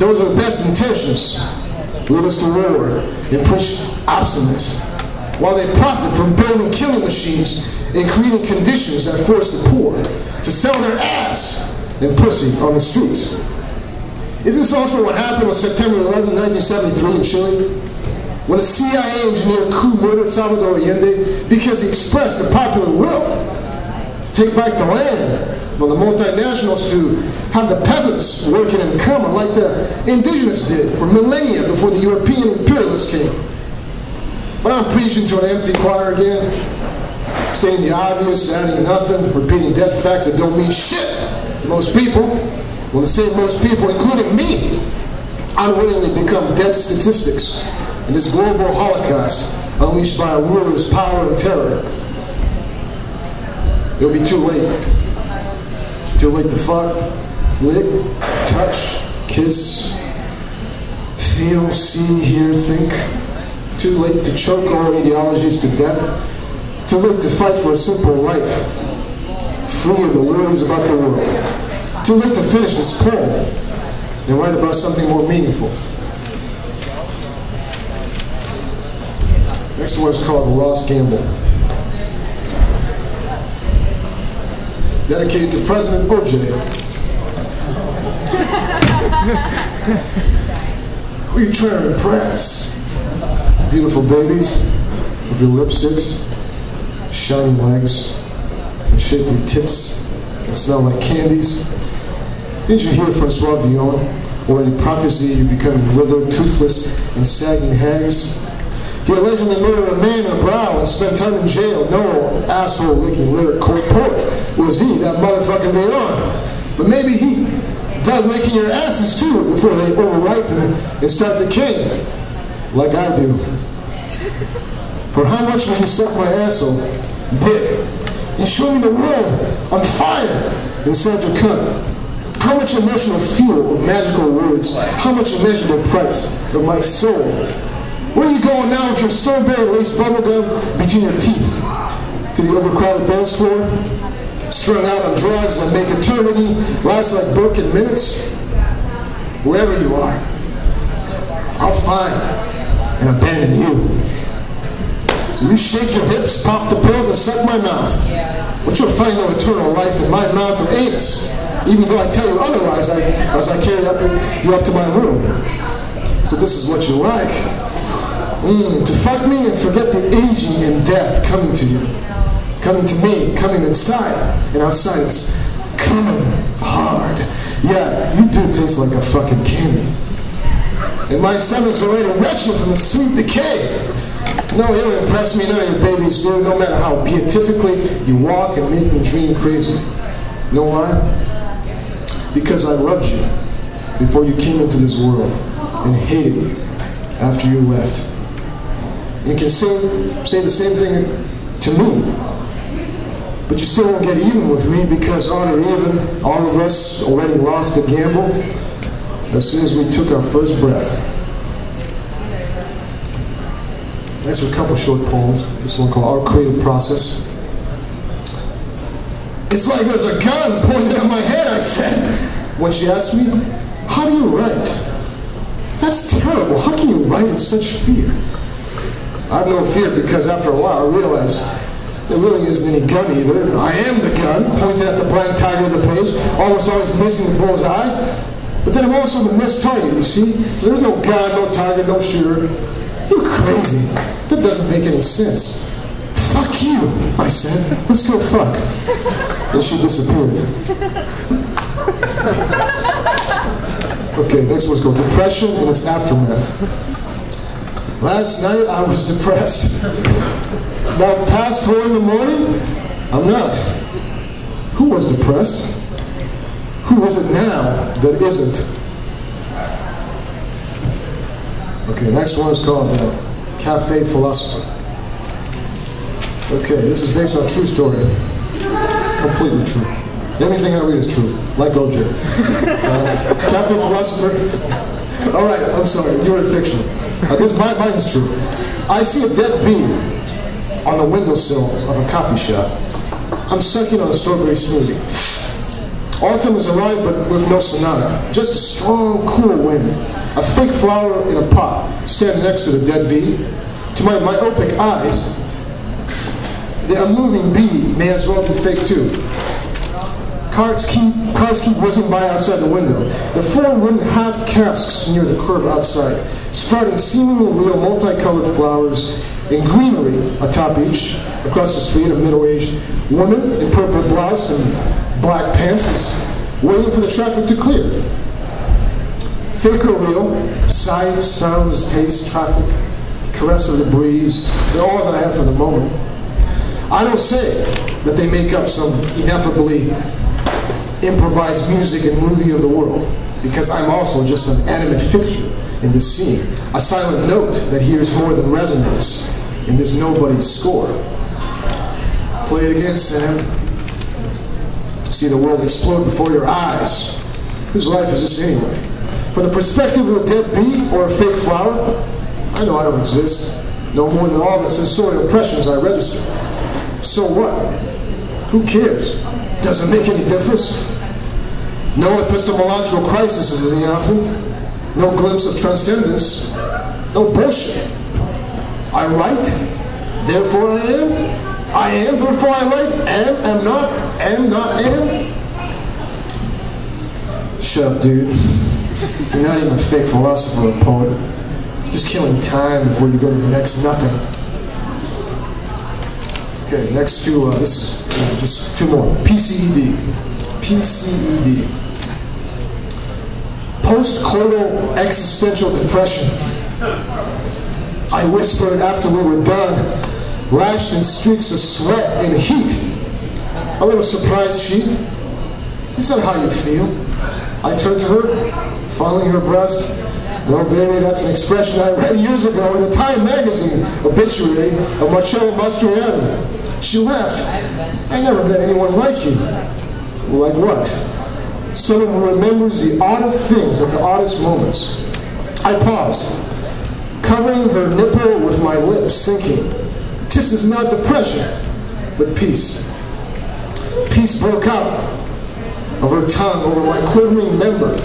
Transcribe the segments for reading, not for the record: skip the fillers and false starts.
Those with the best intentions lead us to war and preach obstinance, while they profit from building killing machines and creating conditions that force the poor to sell their ass and pussy on the streets. Isn't this also what happened on September 11, 1973 in Chile? When a CIA engineer coup murdered Salvador Allende because he expressed the popular will to take back the land, for the multinationals to have the peasants working in common like the indigenous did for millennia before the European imperialists came. But I'm preaching to an empty choir again, stating the obvious, adding nothing, repeating dead facts that don't mean shit to most people. Well, to say most people, including me, unwittingly become dead statistics in this global holocaust unleashed by a ruler's power and terror. It'll be too late. Too late to fuck, lick, touch, kiss, feel, see, hear, think. Too late to choke all ideologies to death. Too late to fight for a simple life, free of the worries about the world. Too late to finish this poem and write about something more meaningful. Next one is called The Lost Gamble. Dedicated to President OJ. Who are you trying to impress? Beautiful babies with your lipsticks, shiny legs, and shapely tits that smell like candies. Didn't you hear Francois Villon already prophesy you becoming withered, toothless, and sagging hags? He allegedly murdered a man in a brow and spent time in jail. No asshole-licking lyric court poet was he, that motherfucking Villon. But maybe he dug licking your asses too before they overripen and start decaying, like I do. For how much will you suck my asshole, dick, and show me the world on fire inside your cunt? How much emotional fuel of magical words? How much immeasurable price of my soul? Where are you going now with your strawberry laced bubblegum between your teeth? To the overcrowded dance floor? Strung out on drugs that make eternity last like broken minutes? Wherever you are, I'll find and abandon you. So you shake your hips, pop the pills, and suck my mouth. But you'll find no eternal life in my mouth or anus, even though I tell you otherwise as I carry you up to my room. So this is what you like. To fuck me and forget the aging and death coming to you. Coming to me, coming inside and outside us. Coming hard. Yeah, you do taste like a fucking candy. And my stomach's already retching from the sweet decay. No, you don't impress me, none of your babies do, no matter how beatifically you walk and make me dream crazy. Know why? Because I loved you before you came into this world and hated you after you left. And you can say the same thing to me, but you still won't get even with me because on or even, all of us already lost the gamble as soon as we took our first breath. Next are a couple short poems. This one called Our Creative Process. It's like there's a gun pointed at my head, I said, when she asked me, how do you write? That's terrible. How can you write in such fear? I have no fear because after a while I realized there really isn't any gun either. I am the gun, pointed at the blank target of the page, almost always missing the bull's eye. But then I'm also the missed target, you see? So there's no gun, no target, no shooter. You're crazy. That doesn't make any sense. Fuck you, I said. Let's go fuck. And she disappeared. Okay, next one's called Depression and its Aftermath. Last night I was depressed. Now past 4 in the morning, I'm not. Who was depressed? Who is it now that isn't? Okay, next one is called Cafe Philosopher. Okay, this is based on a true story. Completely true. Everything I read is true, like OJ. Cafe Philosopher. All right, I'm sorry, you read fiction. Mine is true. I see a dead bee on the windowsill of a coffee shop. I'm sucking on a strawberry smoothie. Autumn has arrived, but with no sonata. Just a strong, cool wind. A fake flower in a pot stands next to the dead bee. To my myopic eyes, the unmoving bee may as well be fake too. Cars keep whizzing by outside the window. There are 4 wooden half casks near the curb outside, sprouting seemingly real multicolored flowers in greenery atop each. Across the street, a middle-aged woman in purple blouse and black pants is waiting for the traffic to clear. Fake or real, sights, sounds, taste, traffic, caress of the breeze, they're all that I have for the moment. I don't say that they make up some ineffably improvised music and movie of the world, because I'm also just an animate fixture in this scene, a silent note that hears more than resonance in this nobody's score. Play it again, Sam. See the world explode before your eyes. Whose life is this anyway? From the perspective of a dead bee or a fake flower, I know I don't exist, no more than all the sensorial impressions I register. So what? Who cares? Doesn't make any difference. No epistemological crisis is any often. No glimpse of transcendence. No bullshit. I write, therefore I am. I am, therefore I write. Am not, am. Shut up, dude. You're not even a fake philosopher or poet. You're just killing time before you go to the next nothing. Okay, next two, this is just 2 more. PCED. PCED. Post-coital existential depression. I whispered after we were done, lashed in streaks of sweat and heat. A little surprised she. Is that how you feel? I turned to her, fondling her breast. Well, baby, that's an expression I read years ago in a Time magazine obituary of Marcello Mastroianni. She laughed. I never met anyone like you. Like what? Someone who remembers the oddest things at the oddest moments. I paused, covering her nipple with my lips, thinking, this is not depression, but peace. Peace broke out of her tongue over my quivering member,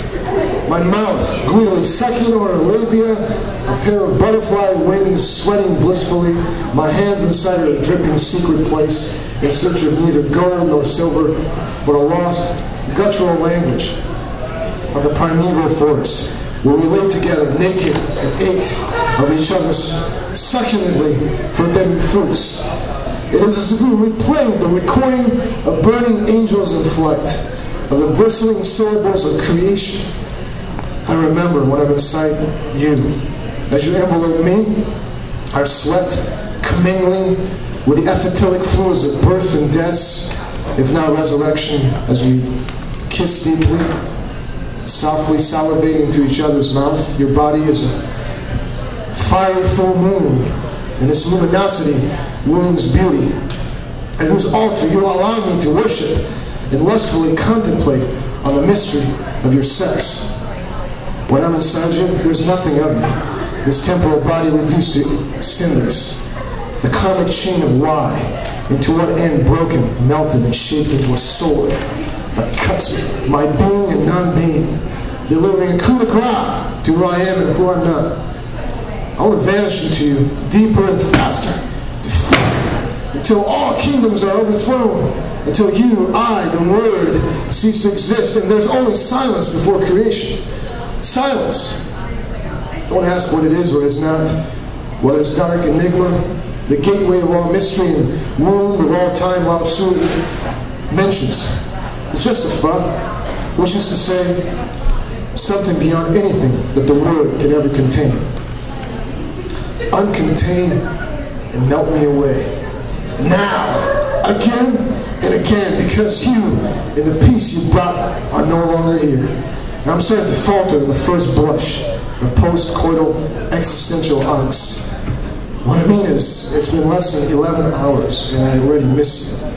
my mouth greedily sucking on her labia, a pair of butterfly wings sweating blissfully, my hands inside her dripping secret place, in search of neither gold nor silver, but a lost, guttural language of the primeval forest, where we lay together naked and ate of each other's succulently forbidden fruits. It is as if we replayed the recording of burning angels in flight, of the bristling syllables of creation. I remember when I'm inside you, as you envelope me, our sweat commingling with the acetyllic fluids of birth and death, if not resurrection, as we kiss deeply, softly salivating to each other's mouth. Your body is a fiery full moon, and its luminosity wounds beauty, and whose altar you allow me to worship and lustfully contemplate on the mystery of your sex. When I'm inside you, there's nothing of me, this temporal body reduced to cinders, the karmic chain of why, into what end broken, melted, and shaped into a sword that cuts me, my being and non-being, delivering a coup de grace to who I am and who I'm not. I want to vanish into you deeper and faster, to fuck, until all kingdoms are overthrown, until you, I, the Word, cease to exist, and there's only silence before creation. Silence. Don't ask what it is or is not, whether it's dark enigma, the gateway of all mystery and womb of all time, Lao Tzu mentions. It's just a thought, which is to say, something beyond anything that the Word can ever contain. Uncontain and melt me away. Now, again and again, because you and the peace you brought are no longer here. And I'm starting to falter in the first blush of post-coital existential angst. What I mean is, it's been less than 11 hours, and I already miss you.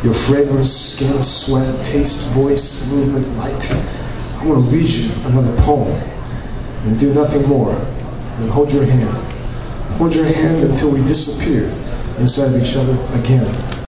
Your fragrance, skin, sweat, taste, voice, movement, light. I want to read you another poem and do nothing more than hold your hand. Hold your hand until we disappear inside of each other again.